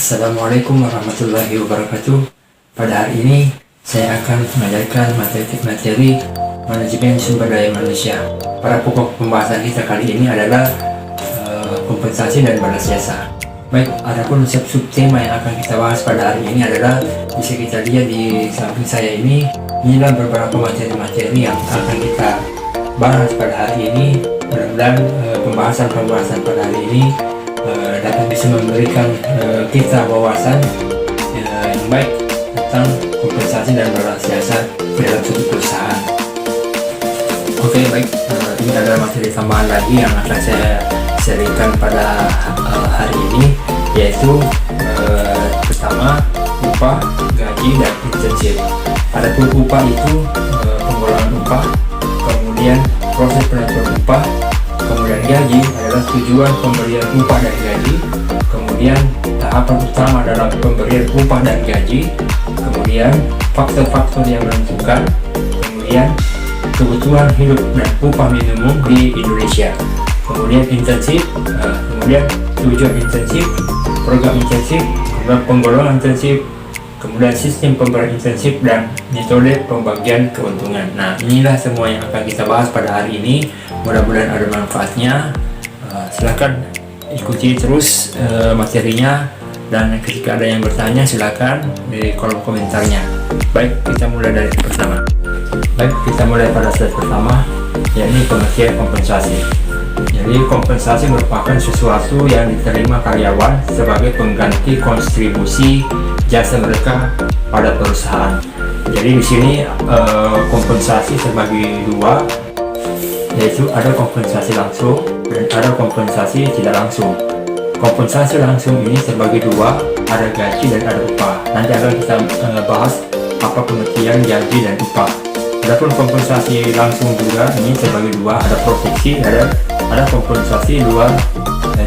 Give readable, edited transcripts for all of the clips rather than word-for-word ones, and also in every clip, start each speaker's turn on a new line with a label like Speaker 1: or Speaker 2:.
Speaker 1: Assalamualaikum warahmatullahi wabarakatuh. Pada hari ini saya akan mengajarkan materi manajemen sumber daya manusia. Pada pokok pembahasan kita kali ini adalah kompensasi dan balas jasa. Baik, adapun subtema yang akan kita bahas pada hari ini adalah, bisa kita lihat di samping saya ini, inilah beberapa materi-materi yang akan kita bahas pada hari ini. Mudah-mudahan pembahasan pada hari ini dapat bisa memberikan kita wawasan yang baik tentang kompensasi dan balas jasa di dalam suatu perusahaan. Oke, baik, ini adalah materi tambahan lagi yang akan saya sharingkan pada hari ini, yaitu pertama, upah, gaji, dan intensif. Adapun upah itu penggolongan upah, kemudian proses penentuan upah, kemudian gaji adalah tujuan pemberian upah dan gaji, kemudian tahapan utama dalam pemberian upah dan gaji, kemudian faktor-faktor yang menentukan, kemudian kebutuhan hidup dan upah minimum di Indonesia, kemudian intensif, kemudian tujuan intensif, program intensif, kemudian penggolongan intensif, kemudian sistem pemberian intensif, dan metode pembagian keuntungan. Nah, inilah semua yang akan kita bahas pada hari ini. Mudah-mudahan ada manfaatnya. Silakan ikuti terus materinya, dan ketika ada yang bertanya silakan di kolom komentarnya. Baik, kita mulai dari pertama. Baik, kita mulai pada slide pertama, yakni pengertian kompensasi. Jadi kompensasi merupakan sesuatu yang diterima karyawan sebagai pengganti kontribusi jasa mereka pada perusahaan. Jadi di sini kompensasi terbagi dua, yaitu ada kompensasi langsung dan ada kompensasi tidak langsung. Kompensasi langsung ini terbagi dua, ada gaji dan ada upah. Nanti akan kita bahas apa pengertian gaji dan upah. Adapun kompensasi langsung juga ini terbagi dua, ada profesi, ada kompensasi luar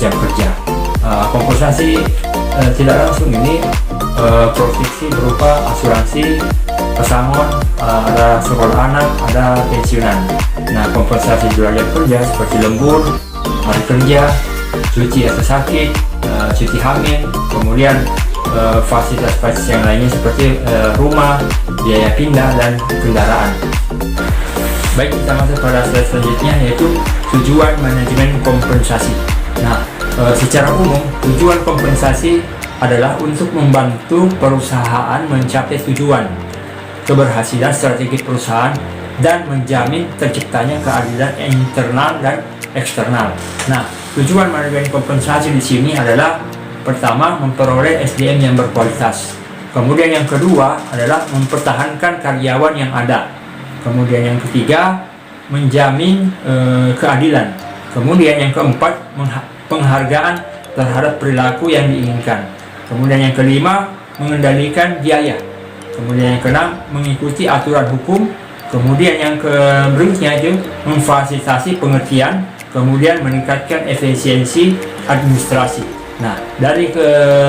Speaker 1: jam kerja. Kompensasi tidak langsung ini profesi berupa asuransi, pesangon, ada sekolah anak, ada pensiunan. Nah, kompensasi luar jam kerja seperti lembur, hari kerja, cuti atau sakit, cuti hamil, kemudian fasilitas-fasilitas yang lainnya seperti rumah, biaya pindah, dan kendaraan. Baik, kita masuk pada slide selanjutnya, yaitu tujuan manajemen kompensasi. Nah, secara umum tujuan kompensasi adalah untuk membantu perusahaan mencapai tujuan, keberhasilan strategi perusahaan, dan menjamin terciptanya keadilan internal dan eksternal. Nah, tujuan manajemen kompensasi di sini adalah pertama, memperoleh SDM yang berkualitas. Kemudian yang kedua adalah mempertahankan karyawan yang ada. Kemudian yang ketiga, menjamin keadilan. Kemudian yang keempat, penghargaan terhadap perilaku yang diinginkan. Kemudian yang kelima, mengendalikan biaya. Kemudian yang keenam, mengikuti aturan hukum. Kemudian yang berikutnya itu memfasilitasi pengertian. Kemudian meningkatkan efisiensi administrasi. Nah, dari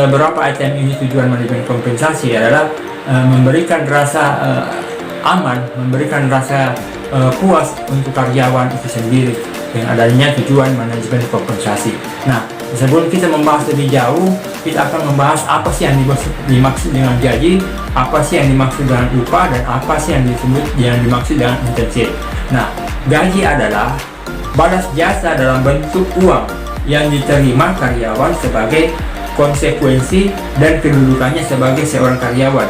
Speaker 1: beberapa item ini tujuan manajemen kompensasi adalah memberikan rasa aman, memberikan rasa puas untuk karyawan itu sendiri dengan adanya tujuan manajemen kompensasi. Nah, sebelum kita membahas lebih jauh, kita akan membahas apa sih yang dimaksud dengan gaji, apa sih yang dimaksud dengan upah, dan apa sih yang dimaksud dengan intensif. Nah, gaji adalah balas jasa dalam bentuk uang yang diterima karyawan sebagai konsekuensi dan kedudukannya sebagai seorang karyawan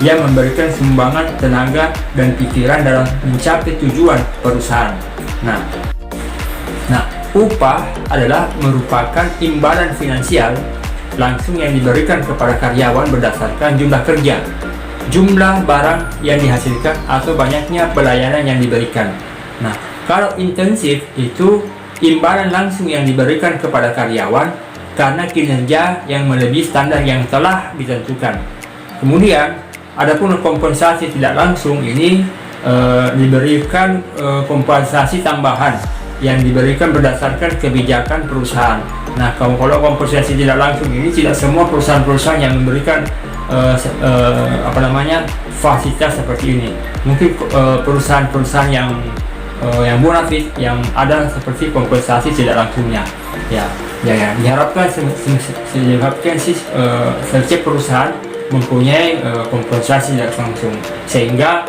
Speaker 1: yang memberikan sumbangan tenaga dan pikiran dalam mencapai tujuan perusahaan. Nah, upah adalah merupakan imbalan finansial langsung yang diberikan kepada karyawan berdasarkan jumlah kerja, jumlah barang yang dihasilkan, atau banyaknya pelayanan yang diberikan. Nah, kalau intensif itu imbalan langsung yang diberikan kepada karyawan karena kinerja yang melebihi standar yang telah ditentukan. Kemudian, adapun kompensasi tidak langsung ini diberikan kompensasi tambahan yang diberikan berdasarkan kebijakan perusahaan. Nah, kalau kompensasi tidak langsung ini tidak semua perusahaan-perusahaan yang memberikan fasilitas seperti ini. Mungkin perusahaan-perusahaan yang yang bonafit yang ada seperti kompensasi tidak langsungnya. Diharapkan setiap perusahaan mempunyai kompensasi tidak langsung, sehingga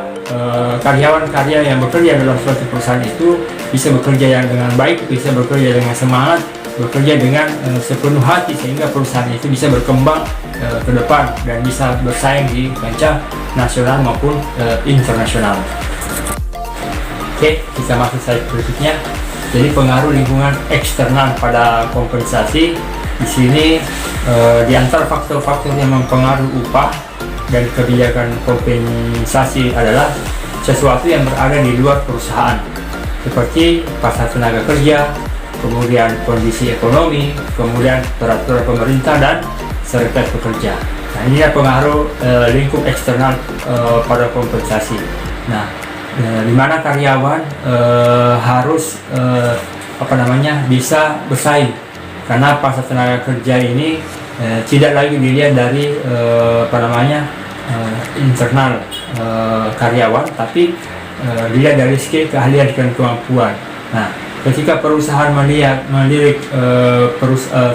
Speaker 1: karyawan-karya yang bekerja dalam suatu perusahaan itu bisa bekerja dengan baik, bisa bekerja dengan semangat, bekerja dengan sepenuh hati, sehingga perusahaan itu bisa berkembang ke depan dan bisa bersaing di kancah nasional maupun internasional. Oke, kita masuk slide berikutnya. Jadi pengaruh lingkungan eksternal pada kompensasi. Di sini di antara faktor-faktor yang mempengaruhi upah dan kebijakan kompensasi adalah sesuatu yang berada di luar perusahaan, seperti pasar tenaga kerja, kemudian kondisi ekonomi, kemudian peraturan pemerintah dan serikat pekerja. Nah, ini pengaruh lingkup eksternal pada kompensasi. Nah, di mana karyawan harus bisa bersaing, karena pasar tenaga kerja ini tidak lagi dilihat dari internal karyawan, tapi dilihat dari skill, keahlian dan kemampuan. Nah, ketika perusahaan melirik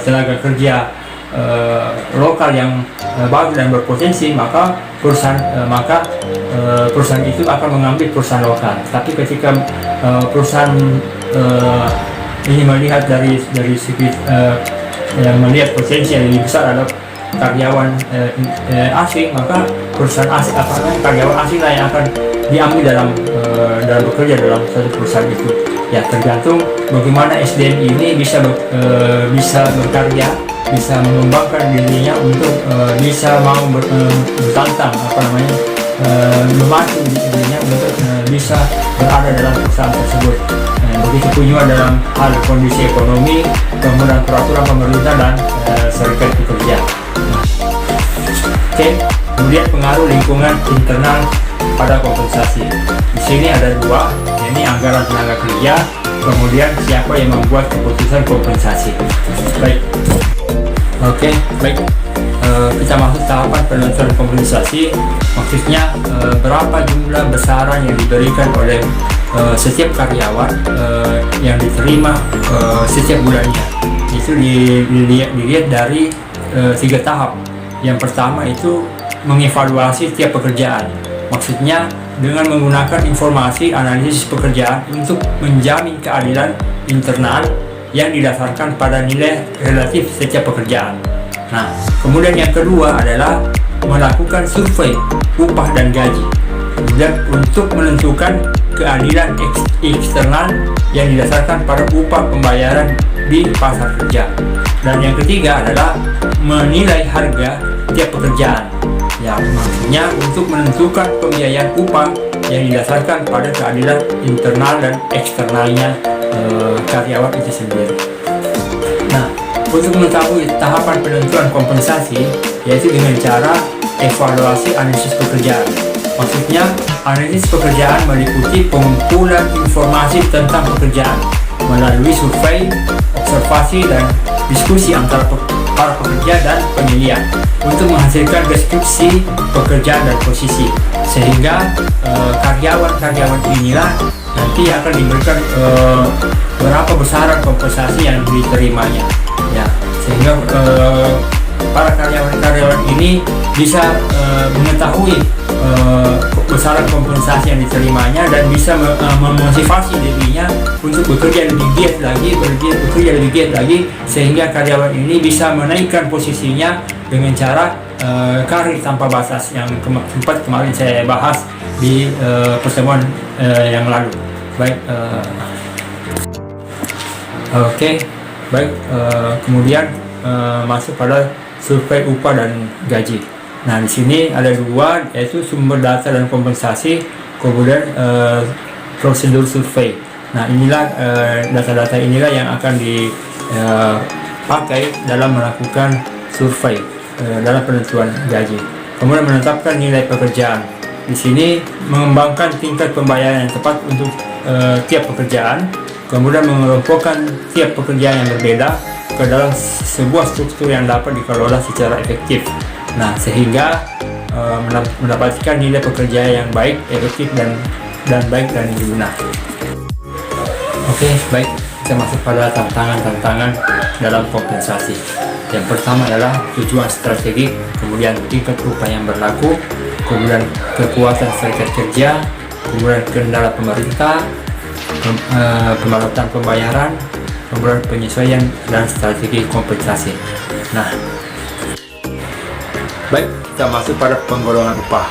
Speaker 1: tenaga kerja lokal yang bagus dan berpotensi, maka perusahaan itu akan mengambil perusahaan lokal. Tapi ketika perusahaan ini melihat dari segi melihat potensi yang lebih besar adalah karyawan asing, maka perusahaan asing karyawan asing lah yang akan diambil dalam bekerja dalam satu perusahaan itu. Ya, tergantung bagaimana SDM ini bisa berkarya, bisa mengembangkan dirinya untuk bisa mau bertantang memacu dirinya untuk bisa berada dalam perusahaan tersebut. Begitu pun dalam hal kondisi ekonomi, kemudian peraturan pemerintah dan serikat pekerja. Oke, kemudian pengaruh lingkungan internal pada kompensasi. Di sini ada dua, ini anggaran tenaga kerja, kemudian siapa yang membuat keputusan kompensasi. Baik. Kita masuk tahapan penentuan kompensasi. Maksudnya berapa jumlah besaran yang diberikan oleh setiap karyawan yang diterima setiap bulannya. Itu dilihat dari 3 tahap. Yang pertama itu mengevaluasi tiap pekerjaan. Maksudnya dengan menggunakan informasi analisis pekerjaan untuk menjamin keadilan internal yang didasarkan pada nilai relatif setiap pekerjaan. Nah, kemudian yang kedua adalah melakukan survei upah dan gaji. Kemudian untuk menentukan keadilan eksternal yang didasarkan pada upah pembayaran di pasar kerja. Dan yang ketiga adalah menilai harga tiap pekerjaan. Ya, maksudnya untuk menentukan pembiayaan upah yang didasarkan pada keadilan internal dan eksternalnya karyawan itu sendiri. Nah, untuk mengetahui tahapan penentuan kompensasi, yaitu dengan cara evaluasi analisis pekerjaan. Maksudnya, analisis pekerjaan meliputi pengumpulan informasi tentang pekerjaan melalui survei, observasi, dan diskusi antara para pekerja dan penilaian untuk menghasilkan deskripsi pekerjaan dan posisi, sehingga karyawan-karyawan inilah nanti akan diberikan berapa besaran kompensasi yang diterimanya. Ya, sehingga para karyawan ini bisa mengetahui besaran kompensasi yang diterimanya dan bisa memotivasi dirinya untuk bekerja lebih giat lagi, sehingga karyawan ini bisa menaikkan posisinya dengan cara karir tanpa batas yang sempat kemarin saya bahas di pertemuan yang lalu. Baik, kemudian masuk pada survei upah dan gaji. Nah, di sini ada dua, yaitu sumber data dan kompensasi, kemudian prosedur survei. Nah, inilah data-data inilah yang akan dipakai dalam melakukan survei dalam penentuan gaji. Kemudian menetapkan nilai pekerjaan. Di sini mengembangkan tingkat pembayaran yang tepat untuk tiap pekerjaan, kemudian mengelompokkan tiap pekerjaan yang berbeda ke dalam sebuah struktur yang dapat dikelola secara efektif. Nah, sehingga mendapatkan nilai pekerjaan yang baik, efektif dan baik dan berguna. Oke, baik, kita masuk pada tantangan-tantangan dalam kompensasi. Yang pertama adalah tujuan strategi, kemudian tingkat upah yang berlaku, kemudian kekuatan serikat kerja, kemudian kendala pemerintah, pembarutan pembayaran, kemudian penyesuaian dan strategi kompensasi. Nah, baik, kita masuk pada penggolongan upah.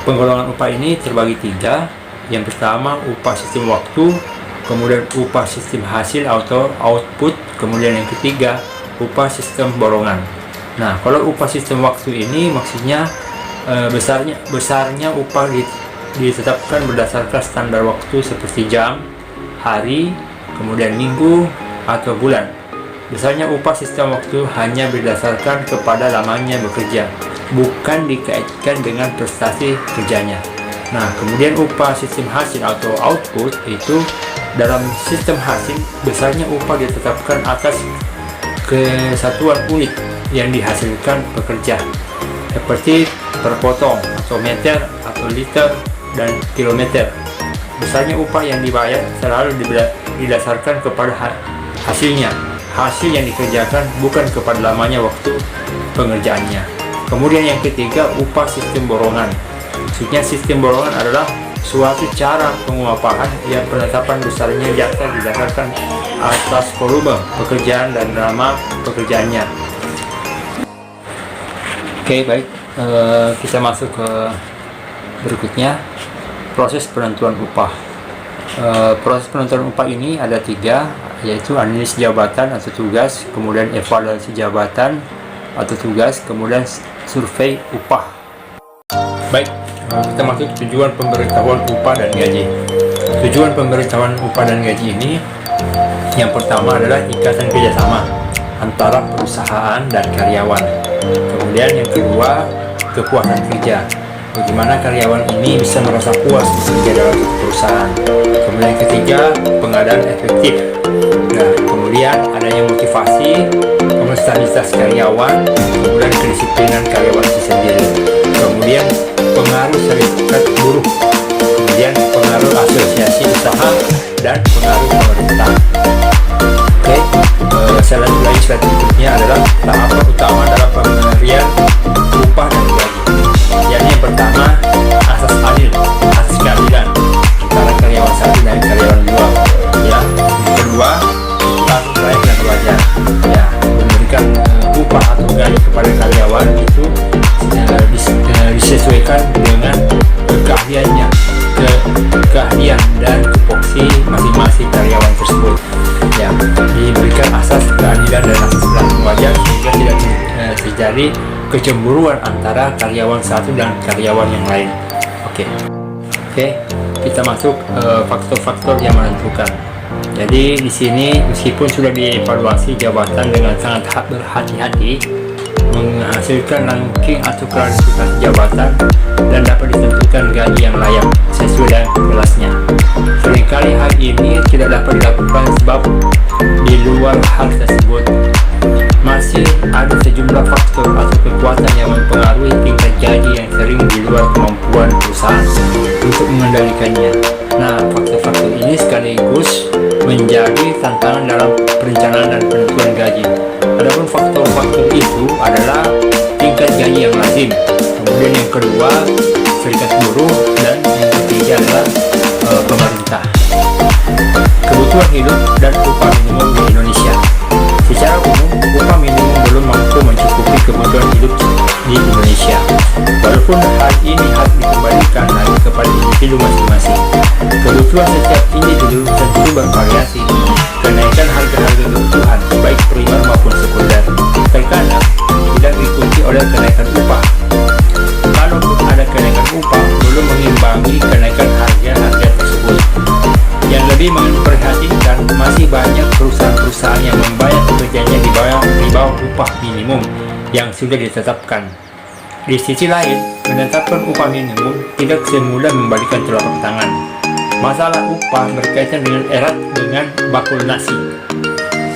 Speaker 1: Penggolongan upah ini terbagi tiga. Yang pertama, upah sistem waktu, kemudian upah sistem hasil atau output, kemudian yang ketiga, upah sistem borongan. Nah, kalau upah sistem waktu ini maksudnya besarnya upah ditetapkan berdasarkan standar waktu seperti jam, hari, kemudian minggu atau bulan. Besarnya upah sistem waktu hanya berdasarkan kepada lamanya bekerja, bukan dikaitkan dengan prestasi kerjanya. Nah, kemudian upah sistem hasil atau output itu dalam sistem hasil besarnya upah ditetapkan atas kesatuan unit yang dihasilkan pekerja, seperti per potong atau meter atau liter dan kilometer. Besarnya upah yang dibayar selalu didasarkan kepada hasilnya, hasil yang dikerjakan, bukan kepada lamanya waktu pengerjaannya. Kemudian yang ketiga, upah sistem borongan. Maksudnya sistem borongan adalah suatu cara penguapahan yang penetapan besarnya jasa didasarkan atas volume pekerjaan dan nama pekerjaannya. Oke, baik, kita masuk ke berikutnya, proses penentuan upah. Proses penentuan upah ini ada tiga, yaitu analisis jabatan atau tugas, kemudian evaluasi jabatan atau tugas, kemudian survei upah. Baik, kita masuk tujuan pemberitahuan upah dan gaji. Tujuan pemberitahuan upah dan gaji ini yang pertama adalah ikatan kerjasama antara perusahaan dan karyawan. Kemudian yang kedua, kepuasan kerja. Bagaimana karyawan ini bisa merasa puas bekerja dalam perusahaan. Kemudian yang ketiga, pengadaan efektif. Nah, kemudian adanya motivasi, stabilitas karyawan, kemudian kedisiplinan karyawan itu sendiri. Kemudian pengaruh serikat buruh, kemudian pengaruh asosiasi usaha dan pengaruh pemerintah. Oke, slide berikutnya adalah tahapan utama dalam pemberian upah dan gaji. Yang pertama, asas adil, asas keadilan antara karyawan satu dan karyawan dua. Ya, yang kedua, status layak dan wajar. Ya, memberikan upah atau gaji kepada karyawan itu disesuaikan dengan keahliannya, keahlian dan tupoksi masing-masing karyawan tersebut. Ya, diberikan asas keadilan dan asas berlaku wajar sehingga tidak terjadi kecemburuan antara karyawan satu dan karyawan yang lain. Oke, kita masuk faktor-faktor yang menentukan. Jadi di sini meskipun sudah dievaluasi jabatan dengan sangat berhati-hati, menghasilkan ranking atau klasifikasi jabatan dan dapat ditentukan gaji yang layak sesuai dengan kelasnya. Seringkali hal ini tidak dapat dilakukan sebab di luar hal tersebut masih ada sejumlah faktor atau kekuatan yang mempengaruhi tingkat gaji yang sering di luar kemampuan perusahaan untuk mengendalikannya. Nah, faktor-faktor ini sekaligus menjadi tantangan dalam perencanaan dan penentuan gaji. Adapun faktor-faktor itu adalah tingkat gaji yang lazim, kemudian yang kedua serikat buruh, dan yang ketiga adalah pemerintah. Kebutuhan hidup dan upah minimum di Indonesia. Secara umum, upah minimum belum mampu mencukupi kebutuhan hidup di Indonesia. Walaupun hal ini harus dikembalikan lagi kepada individu masing-masing. Kebutuhan setiap individu tentu bervariasi. Kenaikan harga-harga kebutuhan, baik primer maupun sekunder, terkadang tidak diikuti oleh kenaikan upah. Kalaupun ada kenaikan upah, belum mengimbangi kenaikan harga-harga tersebut. Yang lebih memprihatinkan, masih banyak perusahaan-perusahaan yang membayar pekerjanya di bawah upah minimum yang sudah ditetapkan. Di sisi lain, menetapkan upah minimum tidak semudah membalikan telapak tangan. Masalah upah berkaitan dengan erat dengan bakul nasi.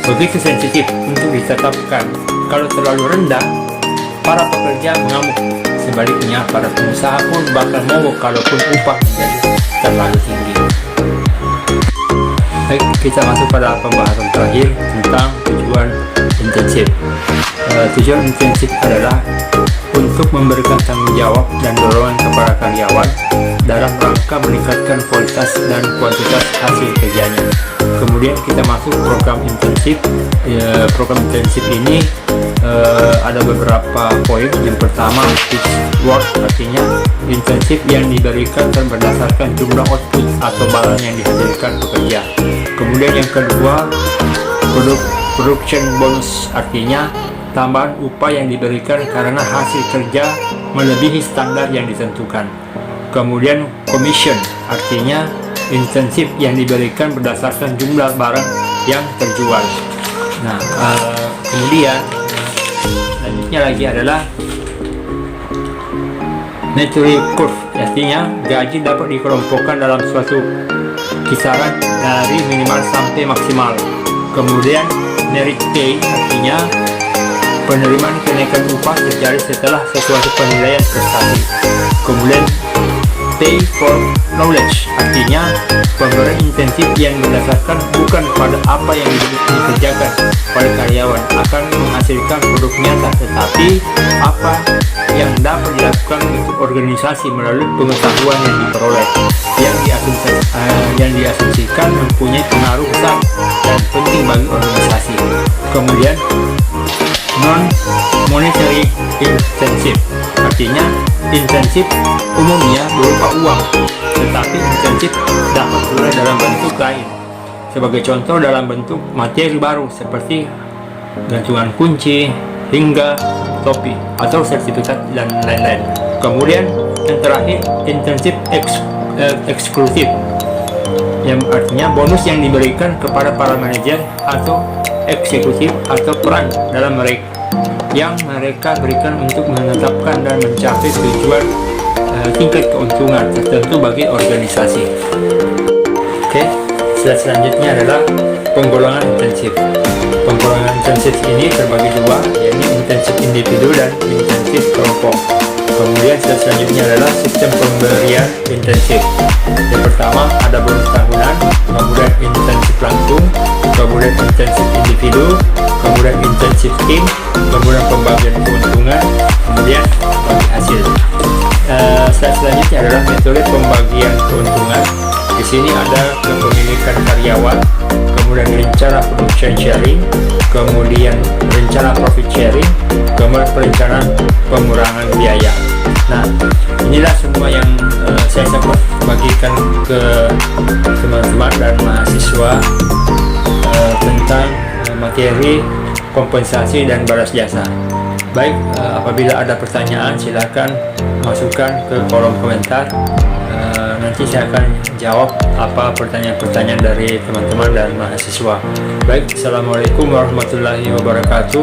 Speaker 1: Begitu sensitif untuk ditetapkan. Kalau terlalu rendah, para pekerja mengamuk. Sebaliknya, para pengusaha pun bakal mogok kalaupun upah menjadi terlalu tinggi. Baik, kita masuk pada pembahasan terakhir tentang tujuan intensif. Tujuan intensif adalah untuk memberikan tanggung jawab dan dorongan kepada karyawan dalam rangka meningkatkan kualitas dan kuantitas hasil kerjanya. Kemudian kita masuk program intensif. Program intensif ini ada beberapa poin. Yang pertama, fixed work, artinya intensif yang diberikan berdasarkan jumlah output atau barang yang dihasilkan pekerja. Kemudian yang kedua, production bonus, artinya tambahan upah yang diberikan karena hasil kerja melebihi standar yang ditentukan. Kemudian commission, artinya insentif yang diberikan berdasarkan jumlah barang yang terjual. Nah, kemudian selanjutnya lagi adalah metric curve, artinya gaji dapat dikelompokkan dalam suatu kisaran dari minimal sampai maksimal. Kemudian merit pay, artinya penerimaan kenaikan upah terjadi setelah sesuatu penilaian prestasi. Kemudian pay for knowledge, artinya pemberian intensif yang berdasarkan bukan pada apa yang dikerjakan oleh karyawan akan menghasilkan produk nyata, tetapi apa yang dapat dilakukan untuk organisasi melalui pengetahuan yang diperoleh, yang diasumsikan mempunyai pengaruh besar dan penting bagi organisasi. Kemudian non-monetary incentive, artinya insentif umumnya berupa uang, tetapi insentif dapat pula dalam bentuk lain. Sebagai contoh, dalam bentuk materi baru seperti gantungan kunci hingga topi atau sertifikat dan lain-lain. Kemudian yang terakhir, insentif eksklusif, yang artinya bonus yang diberikan kepada para manajer atau eksekutif atau peran dalam yang mereka berikan untuk menetapkan dan mencapai tujuan tingkat keuntungan tertentu bagi organisasi. Oke, selanjutnya adalah penggolongan intensif. Penggolongan intensif ini terbagi dua, yaitu intensif individu dan intensif kelompok. Kemudian selanjutnya adalah sistem pemberian intensif. Yang pertama ada bonus tahunan, kemudian intensif langsung, kemudian intensif individu, kemudian intensif tim, kemudian pembagian keuntungan, kemudian bagi hasil. Selanjutnya adalah metode pembagian keuntungan. Di sini ada kepemilikan karyawan, kemudian rencana production sharing, kemudian rencana profit sharing, kemudian perencanaan pengurangan biaya. Nah, inilah semua yang saya sempat bagikan ke teman-teman dan mahasiswa tentang materi kompensasi dan balas jasa. Baik, apabila ada pertanyaan silakan masukkan ke kolom komentar. Nanti saya akan jawab apa pertanyaan-pertanyaan dari teman-teman dan mahasiswa. Baik, assalamualaikum warahmatullahi wabarakatuh.